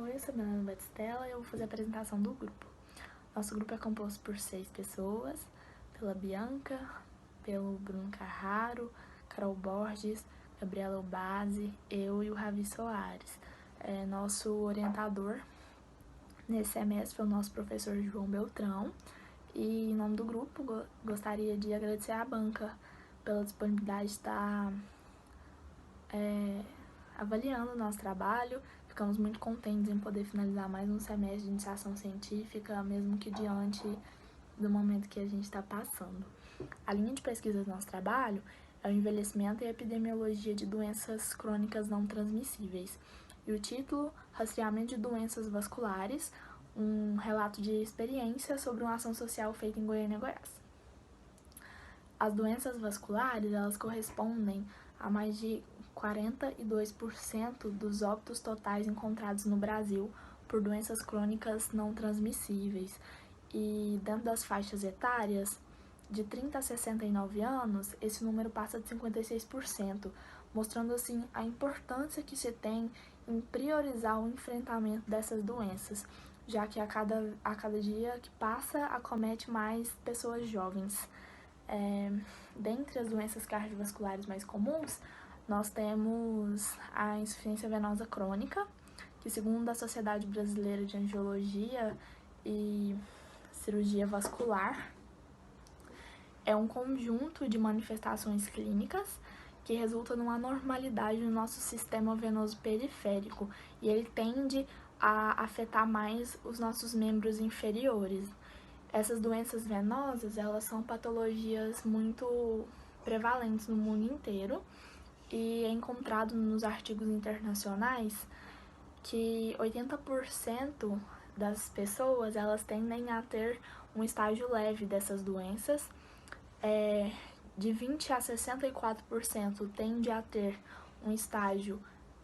Oi, eu sou a Milena Batistella e eu vou fazer a apresentação do grupo. Nosso grupo é composto por 6 pessoas, pela Bianca, pelo Bruno Carraro, Carol Borges, Gabriela Obase, eu e o Ravi Soares. Nosso orientador nesse semestre foi o nosso professor João Beltrão. E em nome do grupo, gostaria de agradecer à banca pela disponibilidade de estar avaliando o nosso trabalho. Ficamos muito contentes em poder finalizar mais um semestre de iniciação científica, mesmo que diante do momento que a gente está passando. A linha de pesquisa do nosso trabalho é o envelhecimento e a epidemiologia de doenças crônicas não transmissíveis. E o título, Rastreamento de Doenças Vasculares, um relato de experiência sobre uma ação social feita em Goiânia, Goiás. As doenças vasculares, elas correspondem a mais de 42% dos óbitos totais encontrados no Brasil por doenças crônicas não transmissíveis. E dentro das faixas etárias, de 30 a 69 anos, esse número passa de 56%, mostrando assim a importância que se tem em priorizar o enfrentamento dessas doenças, já que a cada dia que passa, acomete mais pessoas jovens. Dentre as doenças cardiovasculares mais comuns, nós temos a insuficiência venosa crônica, que segundo a Sociedade Brasileira de Angiologia e Cirurgia Vascular, é um conjunto de manifestações clínicas que resulta numa anormalidade no nosso sistema venoso periférico, e ele tende a afetar mais os nossos membros inferiores. Essas doenças venosas, elas são patologias muito prevalentes no mundo inteiro, e é encontrado nos artigos internacionais que 80% das pessoas, elas tendem a ter um estágio leve dessas doenças, de 20 a 64% tende a ter um estágio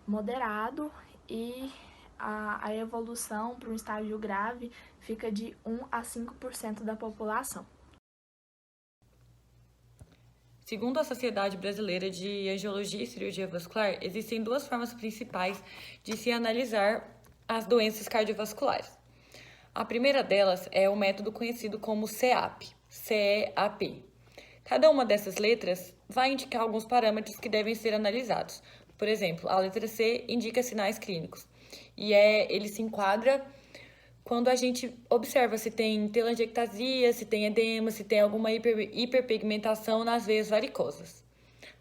moderado, e a evolução para um estágio grave fica de 1 a 5% da população. Segundo a Sociedade Brasileira de Angiologia e Cirurgia Vascular, existem duas formas principais de se analisar as doenças cardiovasculares. A primeira delas é o método conhecido como CEAP, C-E-A-P. Cada uma dessas letras vai indicar alguns parâmetros que devem ser analisados. Por exemplo, a letra C indica sinais clínicos, e ele se enquadra quando a gente observa se tem telangiectasia, se tem edema, se tem alguma hiperpigmentação nas veias varicosas.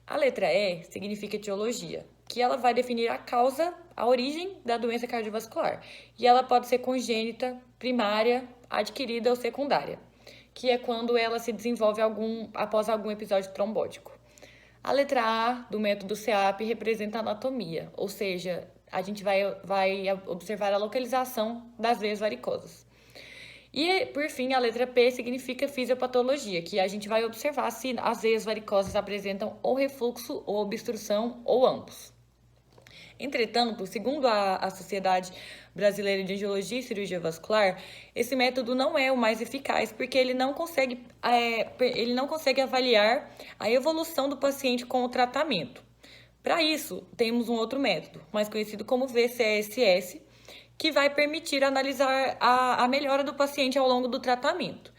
A letra E significa etiologia, que ela vai definir a causa, a origem da doença cardiovascular. E ela pode ser congênita, primária, adquirida ou secundária, que é quando ela se desenvolve após algum episódio trombótico. A letra A do método CEAP representa a anatomia, ou seja, a gente vai observar a localização das veias varicosas. E, por fim, a letra P significa fisiopatologia, que a gente vai observar se as veias varicosas apresentam ou refluxo, ou obstrução, ou ambos. Entretanto, segundo a Sociedade Brasileira de Angiologia e Cirurgia Vascular, esse método não é o mais eficaz, porque ele não consegue avaliar a evolução do paciente com o tratamento. Para isso, temos um outro método, mais conhecido como VCSS, que vai permitir analisar a melhora do paciente ao longo do tratamento.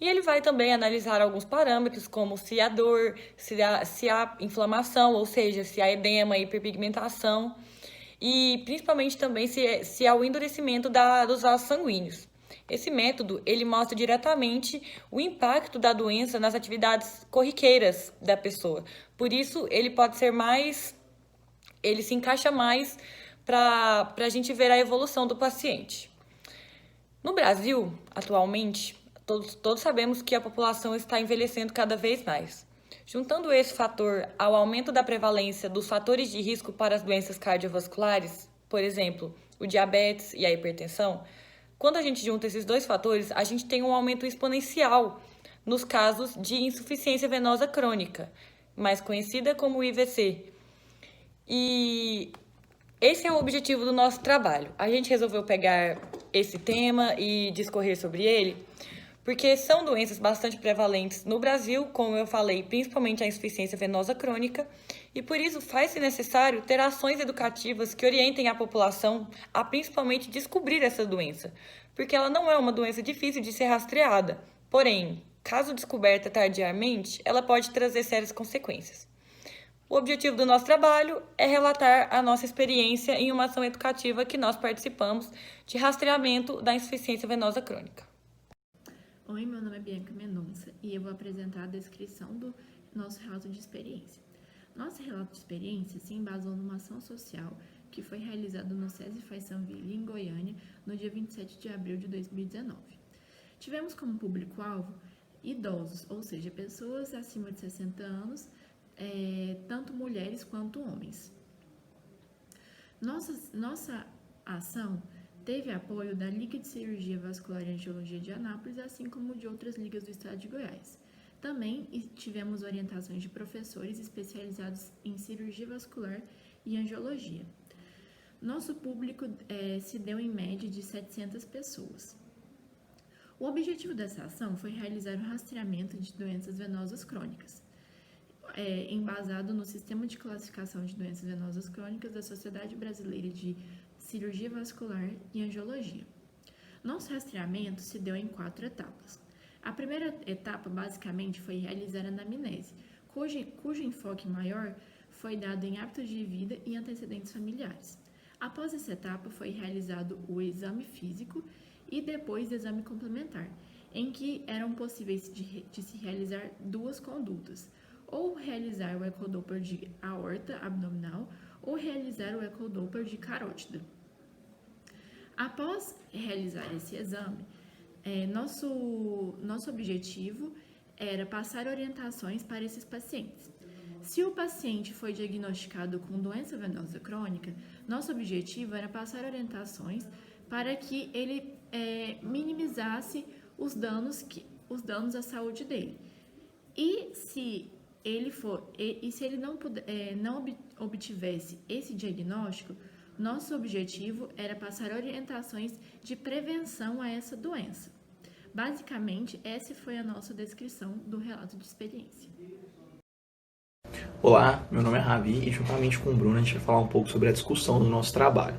E ele vai também analisar alguns parâmetros, como se há dor, se há inflamação, ou seja, se há edema, hiperpigmentação, e principalmente também se há o endurecimento dos vasos sanguíneos. Esse método, ele mostra diretamente o impacto da doença nas atividades corriqueiras da pessoa. Por isso, ele se encaixa mais para a gente ver a evolução do paciente. No Brasil, atualmente, todos sabemos que a população está envelhecendo cada vez mais. Juntando esse fator ao aumento da prevalência dos fatores de risco para as doenças cardiovasculares, por exemplo, o diabetes e a hipertensão, quando a gente junta esses dois fatores, a gente tem um aumento exponencial nos casos de insuficiência venosa crônica, mais conhecida como IVC. E esse é o objetivo do nosso trabalho. A gente resolveu pegar esse tema e discorrer sobre ele, porque são doenças bastante prevalentes no Brasil, como eu falei, principalmente a insuficiência venosa crônica, e por isso faz-se necessário ter ações educativas que orientem a população a principalmente descobrir essa doença, porque ela não é uma doença difícil de ser rastreada, porém, caso descoberta tardiamente, ela pode trazer sérias consequências. O objetivo do nosso trabalho é relatar a nossa experiência em uma ação educativa que nós participamos de rastreamento da insuficiência venosa crônica. Oi, meu nome é Bianca Mendonça e eu vou apresentar a descrição do nosso relato de experiência. Nosso relato de experiência se embasou numa ação social que foi realizada no SESI Faiçanville, em Goiânia, no dia 27 de abril de 2019. Tivemos como público-alvo idosos, ou seja, pessoas acima de 60 anos, tanto mulheres quanto homens. Nossa ação teve apoio da Liga de Cirurgia Vascular e Angiologia de Anápolis, assim como de outras ligas do estado de Goiás. Também tivemos orientações de professores especializados em cirurgia vascular e angiologia. Nosso público se deu em média de 700 pessoas. O objetivo dessa ação foi realizar o rastreamento de doenças venosas crônicas, embasado no Sistema de Classificação de Doenças Venosas Crônicas da Sociedade Brasileira de Cirurgia Vascular e Angiologia. Nosso rastreamento se deu em 4 etapas. A primeira etapa, basicamente, foi realizar a anamnese, cujo enfoque maior foi dado em hábitos de vida e antecedentes familiares. Após essa etapa, foi realizado o exame físico e depois o exame complementar, em que eram possíveis de se realizar 2 condutas, ou realizar o ecodoppler de aorta abdominal ou realizar o ecodoppler de carótida. Após realizar esse exame, nosso objetivo era passar orientações para esses pacientes. Se o paciente foi diagnosticado com doença venosa crônica, nosso objetivo era passar orientações para que ele minimizasse os danos à saúde dele. E se ele não obtivesse esse diagnóstico, nosso objetivo era passar orientações de prevenção a essa doença. Basicamente, essa foi a nossa descrição do relato de experiência. Olá, meu nome é Ravi e juntamente com o Bruno a gente vai falar um pouco sobre a discussão do nosso trabalho.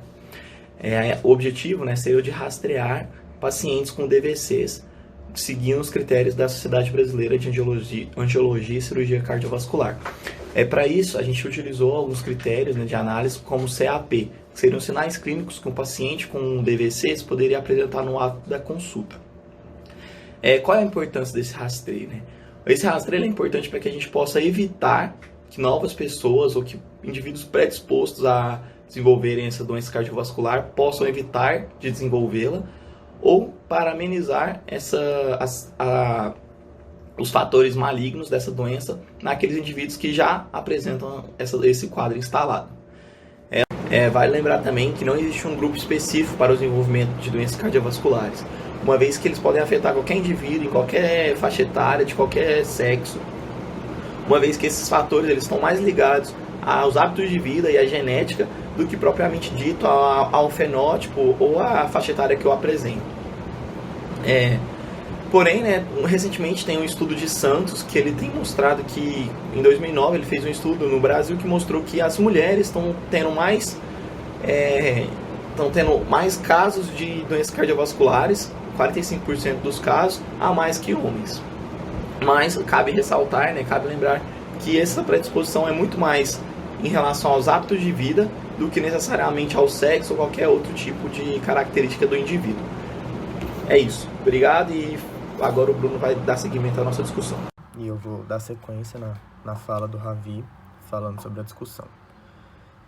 O objetivo seria o de rastrear pacientes com DVCs seguindo os critérios da Sociedade Brasileira de Angiologia e Cirurgia Cardiovascular. Para isso, a gente utilizou alguns critérios de análise como CAP, que seriam sinais clínicos que um paciente com DVCs poderia apresentar no ato da consulta. Qual é a importância desse rastreio? Esse rastreio é importante para que a gente possa evitar que novas pessoas ou que indivíduos predispostos a desenvolverem essa doença cardiovascular possam evitar de desenvolvê-la, ou para amenizar os fatores malignos dessa doença naqueles indivíduos que já apresentam esse quadro instalado. Vale lembrar também que não existe um grupo específico para o desenvolvimento de doenças cardiovasculares, uma vez que eles podem afetar qualquer indivíduo, em qualquer faixa etária, de qualquer sexo, uma vez que esses fatores eles estão mais ligados aos hábitos de vida e à genética do que propriamente dito ao fenótipo ou à faixa etária que eu apresento. Porém, recentemente tem um estudo de Santos que ele tem mostrado que, em 2009, ele fez um estudo no Brasil que mostrou que as mulheres estão tendo mais casos de doenças cardiovasculares, 45% dos casos, a mais que homens. Mas cabe ressaltar, cabe lembrar que essa predisposição é muito mais em relação aos hábitos de vida do que necessariamente ao sexo ou qualquer outro tipo de característica do indivíduo. É isso. Obrigado e agora o Bruno vai dar seguimento à nossa discussão. E eu vou dar sequência na fala do Ravi, falando sobre a discussão.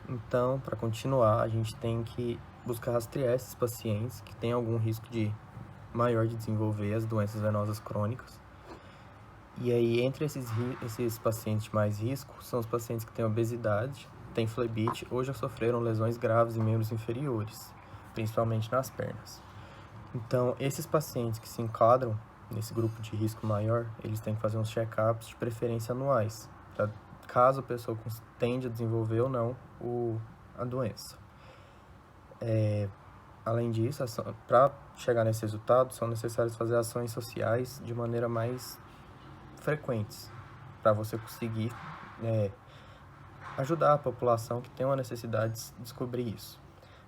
Então, para continuar, a gente tem que buscar rastrear esses pacientes que têm algum risco maior de desenvolver as doenças venosas crônicas. E aí, entre esses pacientes de mais risco, são os pacientes que têm obesidade, têm flebite ou já sofreram lesões graves em membros inferiores, principalmente nas pernas. Então, esses pacientes que se enquadram nesse grupo de risco maior, eles têm que fazer uns check-ups de preferência anuais, pra, caso a pessoa tende a desenvolver ou não a doença. Além disso, para chegar nesse resultado, são necessárias fazer ações sociais de maneira mais frequentes, para você conseguir ajudar a população que tem uma necessidade de descobrir isso.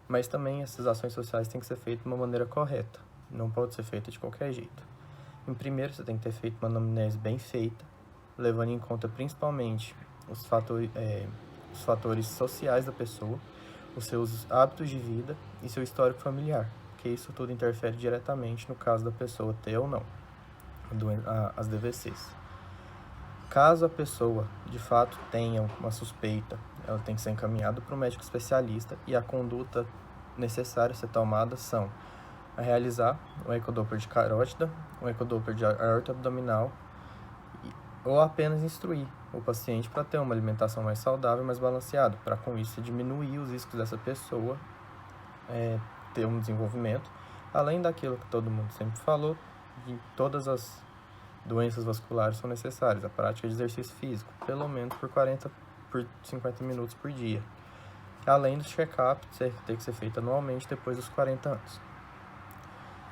Mas também essas ações sociais têm que ser feitas de uma maneira correta, não pode ser feita de qualquer jeito. Em primeiro, você tem que ter feito uma anamnese bem feita, levando em conta principalmente os fatores sociais da pessoa, os seus hábitos de vida e seu histórico familiar, porque isso tudo interfere diretamente no caso da pessoa ter ou não as DVCs. Caso a pessoa, de fato, tenha uma suspeita, ela tem que ser encaminhada para um médico especialista e a conduta necessária a ser tomada são a realizar um ecodoppler de carótida, um ecodoppler de aorta abdominal ou apenas instruir o paciente para ter uma alimentação mais saudável, mais balanceada, para com isso diminuir os riscos dessa pessoa ter um desenvolvimento, além daquilo que todo mundo sempre falou, de todas as doenças vasculares são necessárias, a prática de exercício físico, pelo menos por 50 minutos por dia, além do check-up ter que ser feito anualmente depois dos 40 anos.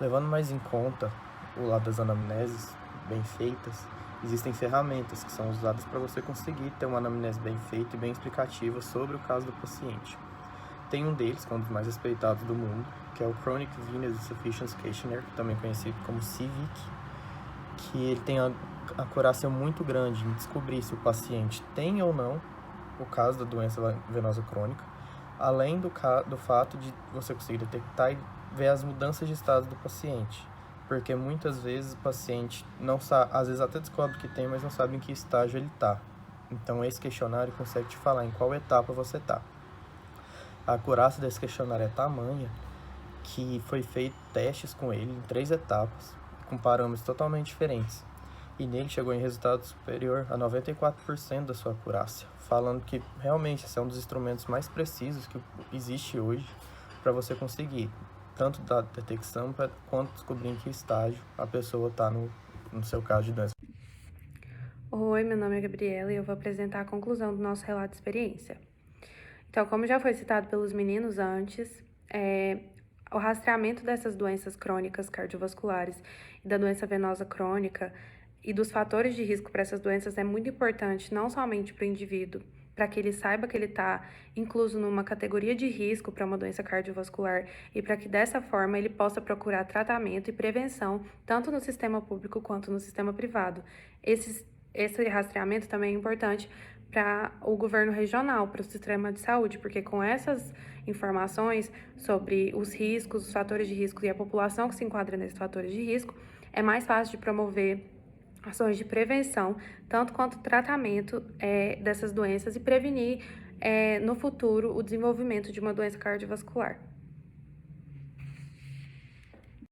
Levando mais em conta o lado das anamneses bem feitas, existem ferramentas que são usadas para você conseguir ter uma anamnese bem feita e bem explicativa sobre o caso do paciente. Tem um deles, que é um dos mais respeitados do mundo, que é o Chronic Venous Insufficiency Questionnaire, também conhecido como CVIQ, que ele tem a acurácia muito grande em descobrir se o paciente tem ou não o caso da doença venosa crônica, além do fato de você conseguir detectar e ver as mudanças de estado do paciente, porque muitas vezes o paciente não sabe, às vezes até descobre que tem, mas não sabe em que estágio ele está. Então esse questionário consegue te falar em qual etapa você está. A acurácia desse questionário é tamanha que foi feito testes com ele em 3 etapas, com parâmetros totalmente diferentes. E nele chegou em resultado superior a 94% da sua acurácia, falando que realmente esse é um dos instrumentos mais precisos que existe hoje para você conseguir tanto da detecção quanto descobrir em que estágio a pessoa está no seu caso de doença. Oi, meu nome é Gabriela e eu vou apresentar a conclusão do nosso relato de experiência. Então, como já foi citado pelos meninos antes, o rastreamento dessas doenças crônicas cardiovasculares e da doença venosa crônica e dos fatores de risco para essas doenças é muito importante, não somente para o indivíduo, para que ele saiba que ele está incluso numa categoria de risco para uma doença cardiovascular e para que dessa forma ele possa procurar tratamento e prevenção tanto no sistema público quanto no sistema privado. Esse rastreamento também é importante para o governo regional, para o sistema de saúde, porque com essas informações sobre os riscos, os fatores de risco e a população que se enquadra nesses fatores de risco, é mais fácil de promover ações de prevenção, tanto quanto tratamento dessas doenças e prevenir no futuro o desenvolvimento de uma doença cardiovascular.